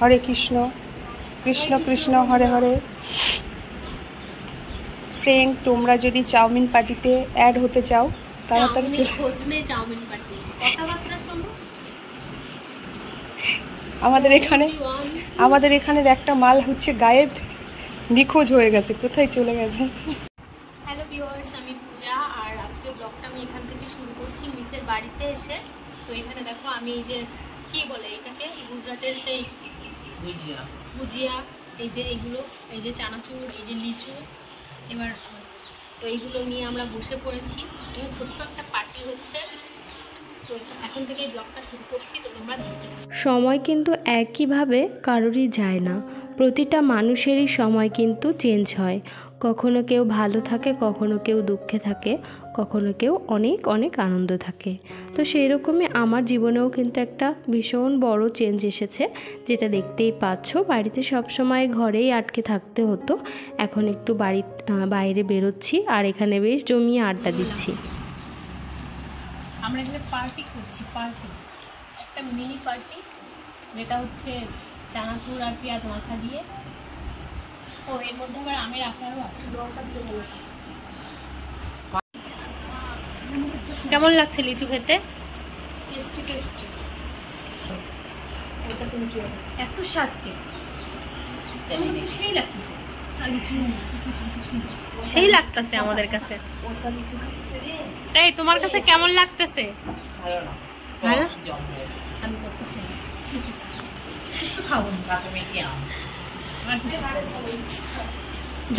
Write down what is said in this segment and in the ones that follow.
হরে Krishna Krishna Krishna Hare Hare. Friend, তোমরা যদি chowmein পার্টিতে অ্যাড হতে চাও তাড়াতাড়ি আমাদের এখানের একটা মাল হচ্ছে গায়েব, নিখোঁজ হয়ে গেছে, কোথায় চলে গেছে। হ্যালো ভিউয়ার্স, আমি পূজা, আর আজকের ব্লগটা আমি এখান থেকে শুরু করছি মিসের বাড়িতে এসে। তো এখানে দেখো আমি এই যে কি বলে এটাকে, গুজরাটের সেই ভুজিয়া, এই যে এইগুলো, এই যে চানাচুর, এই যে লিচু, এবার তো এইগুলো নিয়ে আমরা বসে পড়েছি। ছোট্ট একটা পার্টি হচ্ছে, তো এখন থেকে এই ব্লগটা শুরু করছি। তো তোমরা সময় কিন্তু একইভাবে কারোরই যায় না, প্রতিটা মানুষেরই সময় কিন্তু চেঞ্জ হয়। কখনো কেউ ভালো থাকে, কখনো কেউ দুঃখে থাকে, কখনো কেউ অনেক অনেক আনন্দ থাকে। তো সেই রকমই আমার জীবনেও কিন্তু একটা ভীষণ বড় চেঞ্জ এসেছে, যেটা দেখতেই পাচ্ছ। বাড়িতে সবসময় ঘরেই আটকে থাকতে হতো, এখন একটু বাইরে বেরোচ্ছি আর এখানে বেশ জমিয়ে আড্ডা দিচ্ছি। আমরা এখানে পার্টি করছি, একটা মিনি পার্টি, যেটা হচ্ছে চানাচুর আর পেঁয়াজ মাখা দিয়ে। ও এর মধ্যে আবার আমের আচারও আছে। কেমন লাগছে লিচু খেতে? টেস্টি এত স্বাদ সেই লাগতেছে আমাদের কাছে। এই তোমার কাছে কেমন লাগতেছে? ভালো। আমি করতেছি কিছু খাবো না।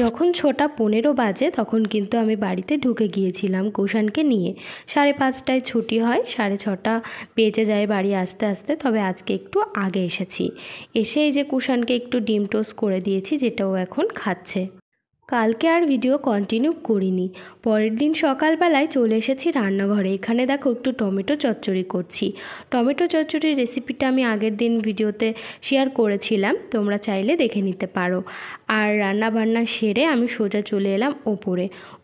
যখন 6:15 বাজে তখন কিন্তু আমি বাড়িতে ঢুকে গিয়েছিলাম কুষাণকে নিয়ে। 5:30টায় ছুটি হয়, 6:30 বেজে যায় বাড়ি আসতে আসতে। তবে আজকে একটু আগে এসেছি। এসে এই যে কুষাণকে একটু ডিম টোস্ট করে দিয়েছি, যেটা ও এখন খাচ্ছে। কালকে আর ভিডিও কন্টিনিউ করিনি। পরের দিন সকালবেলায় চলে এসেছি রান্নাঘরে। এখানে দেখো একটু টমেটো চচ্চড়ি করছি। টমেটো চচ্চড়ির রেসিপিটা আমি আগের দিন ভিডিওতে শেয়ার করেছিলাম, তোমরা চাইলে দেখে নিতে পারো। আর রান্না বান্না সেরে আমি সোজা চলে এলাম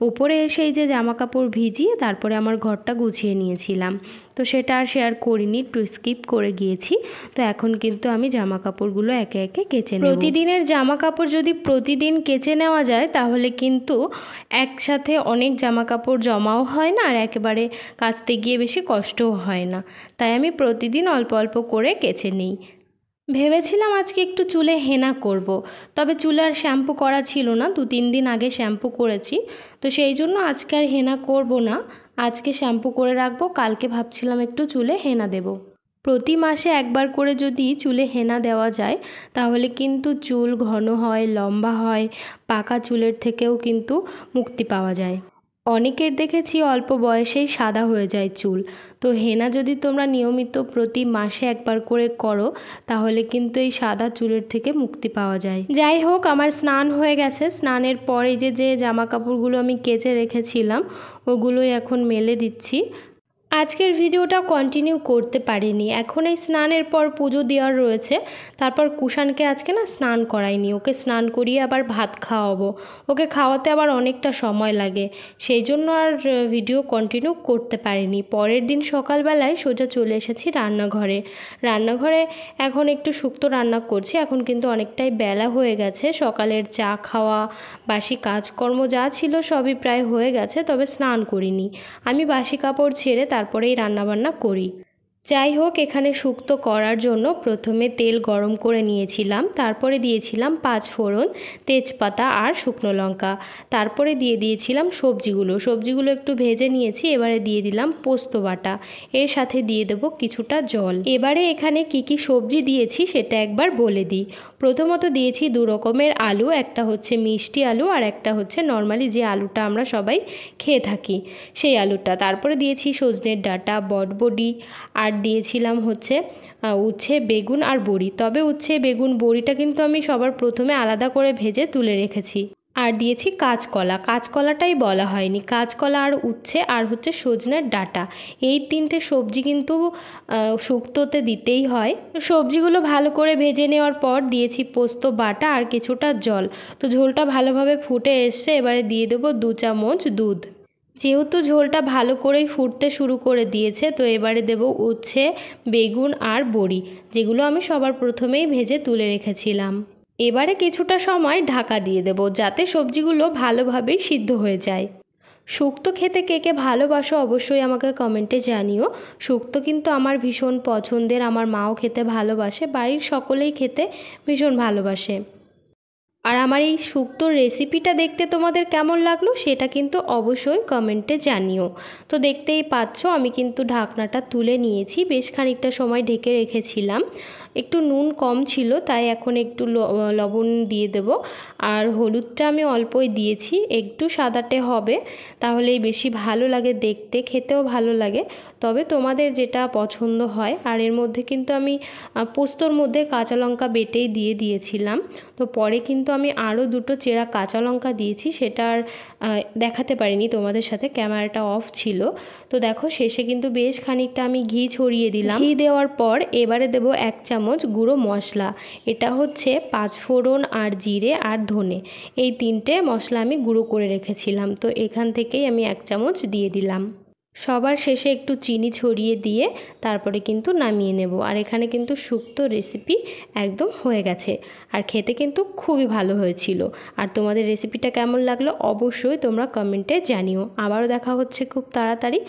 ওপরে এসে এই যে জামা কাপড় ভিজিয়ে তারপরে আমার ঘরটা গুছিয়ে নিয়েছিলাম। তো সেটা আর শেয়ার করিনি, একটু স্কিপ করে গিয়েছি। তো এখন কিন্তু আমি জামা কাপড়গুলো একে একে কেচে নেব। প্রতিদিনের জামা কাপড় যদি প্রতিদিন কেচে নেওয়া যায় তাহলে কিন্তু একসাথে অনেক জামা কাপড় জমাও হয় না, আর একেবারে কাচতে গিয়ে বেশি কষ্টও হয় না। তাই আমি প্রতিদিন অল্প অল্প করে কেচে নিই। ভেবেছিলাম আজকে একটু চুলে হেনা করব, তবে চুলে আর শ্যাম্পু করা ছিল না, 2-3 দিন আগে শ্যাম্পু করেছি। তো সেই জন্য আজকে আর হেনা করব না, আজকে শ্যাম্পু করে রাখবো, কালকে ভাবছিলাম একটু চুলে হেনা দেব। প্রতি মাসে একবার করে যদি চুলে হেনা দেওয়া যায় তাহলে কিন্তু চুল ঘন হয়, লম্বা হয়, পাকা চুলের থেকেও কিন্তু মুক্তি পাওয়া যায়। অনেকের দেখেছি অল্প বয়সেই সাদা হয়ে যায় চুল। তো হেনা যদি তোমরা নিয়মিত প্রতি মাসে একবার করে করো তাহলে কিন্তু এই সাদা চুলের থেকে মুক্তি পাওয়া যায়। যাই হোক, আমার স্নান হয়ে গেছে। স্নানের পরে যে জামা কাপড়গুলো আমি কেচে রেখেছিলাম ওগুলোই এখন মেলে দিচ্ছি। আজকের ভিডিওটা কন্টিনিউ করতে পারিনি, এখন এই স্নানের পর পুজো দেওয়ার রয়েছে। তারপর কুষাণকে আজকে না স্নান করাইনি, ওকে স্নান করিয়ে আবার ভাত খাওয়াবো। ওকে খাওয়াতে আবার অনেকটা সময় লাগে, সেই জন্য আর ভিডিও কন্টিনিউ করতে পারিনি। পরের দিন সকালবেলায় সোজা চলে এসেছি রান্নাঘরে এখন একটু শুক্তো রান্না করছি। এখন কিন্তু অনেকটাই বেলা হয়ে গেছে, সকালের চা খাওয়া, বাসি কাজকর্ম যা ছিল সবই প্রায় হয়ে গেছে, তবে স্নান করিনি। আমি বাসি কাপড় ছেড়ে তারপরেই রান্নাবান্না করি। যাই হোক, এখানে শুক্তো করার জন্য প্রথমে তেল গরম করে নিয়েছিলাম, তারপরে দিয়েছিলাম 5 ফোড়ন, তেজপাতা আর শুকনো লঙ্কা। তারপরে দিয়ে দিয়েছিলাম সবজিগুলো একটু ভেজে নিয়েছি। এবারে দিয়ে দিলাম পোস্ত বাটা, এর সাথে দিয়ে দেব কিছুটা জল। এবারে এখানে কি সবজি দিয়েছি সেটা একবার বলে দিই। প্রথমত দিয়েছি 2 রকমের আলু, একটা হচ্ছে মিষ্টি আলু আর একটা হচ্ছে নর্মালি যে আলুটা আমরা সবাই খেয়ে থাকি সেই আলুটা। তারপরে দিয়েছি সজনের ডাঁটা, বটবডি, আর দিয়েছিলাম হচ্ছে উচ্ছে, বেগুন আর বড়ি। তবে উচ্ছে, বেগুন, বড়িটা কিন্তু আমি সবার প্রথমে আলাদা করে ভেজে তুলে রেখেছি। আর দিয়েছি কাঁচকলাটাই বলা হয়নি, কাঁচকলা আর উচ্ছে আর হচ্ছে সজনের ডাঁটা। এই 3টে সবজি কিন্তু শুক্তোতে দিতেই হয়। সবজিগুলো ভালো করে ভেজে নেওয়ার পর দিয়েছি পোস্ত বাটা আর কিছুটা জল। তো ঝোলটা ভালোভাবে ফুটে এসছে, এবারে দিয়ে দেবো 2 চামচ দুধ। যেহেতু ঝোলটা ভালো করেই ফুটতে শুরু করে দিয়েছে, তো এবারে দেব উচ্ছে, বেগুন আর বড়ি, যেগুলো আমি সবার প্রথমেই ভেজে তুলে রেখেছিলাম। এবারে কিছুটা সময় ঢাকা দিয়ে দেব, যাতে সবজিগুলো ভালোভাবেই সিদ্ধ হয়ে যায়। শুক্তো খেতে কে কে ভালোবাসো অবশ্যই আমাকে কমেন্টে জানিও। শুক্তো কিন্তু আমার ভীষণ পছন্দের, আমার মাও খেতে ভালোবাসে, বাড়ির সকলেই খেতে ভীষণ ভালোবাসে। আর আমার এই শুক্তোর রেসিপিটা দেখতে তোমাদের কেমন লাগলো সেটা কিন্তু অবশ্যই কমেন্টে জানিও। তো দেখতেই পাচ্ছ আমি কিন্তু ঢাকনাটা তুলে নিয়েছি, বেশ খানিকটা সময় ঢেকে রেখেছিলাম। একটু নুন কম ছিল, তাই এখন একটু লবণ দিয়ে দেব। আর হলুদটা আমি অল্পই দিয়েছি, একটু সাদাটে হবে, তাহলেই বেশি ভালো লাগে দেখতে, খেতেও ভালো লাগে। তবে তোমাদের যেটা পছন্দ হয়। আর এর মধ্যে কিন্তু আমি পোস্তর মধ্যে কাঁচা লঙ্কা বেটেই দিয়ে দিয়েছিলাম। তো পরে কিন্তু আমি আরও দুটো চেরা কাঁচা লঙ্কা দিয়েছি, সেটা আর দেখাতে পারিনি তোমাদের সাথে, ক্যামেরাটা অফ ছিল। তো দেখো শেষে কিন্তু বেশ খানিকটা আমি ঘি ছড়িয়ে দিলাম। ঘি দেওয়ার পর এবারে দেব 1 চামচ গুঁড়ো মশলা, এটা হচ্ছে 5 ফোড়ন আর জিরে আর ধনে, এই 3টে মশলা আমি গুঁড়ো করে রেখেছিলাম। তো এখান থেকেই আমি 1 চামচ দিয়ে দিলাম। সবার শেষে একটু চিনি ছড়িয়ে দিয়ে তারপরে কিন্তু নামিয়ে নেব। আর এখানে কিন্তু শুক্তো রেসিপি একদম হয়ে গেছে, আর খেতে কিন্তু খুবই ভালো হয়েছিল। আর তোমাদের রেসিপিটা কেমন লাগলো অবশ্যই তোমরা কমেন্টে জানিও। আবারও দেখা হচ্ছে খুব তাড়াতাড়ি।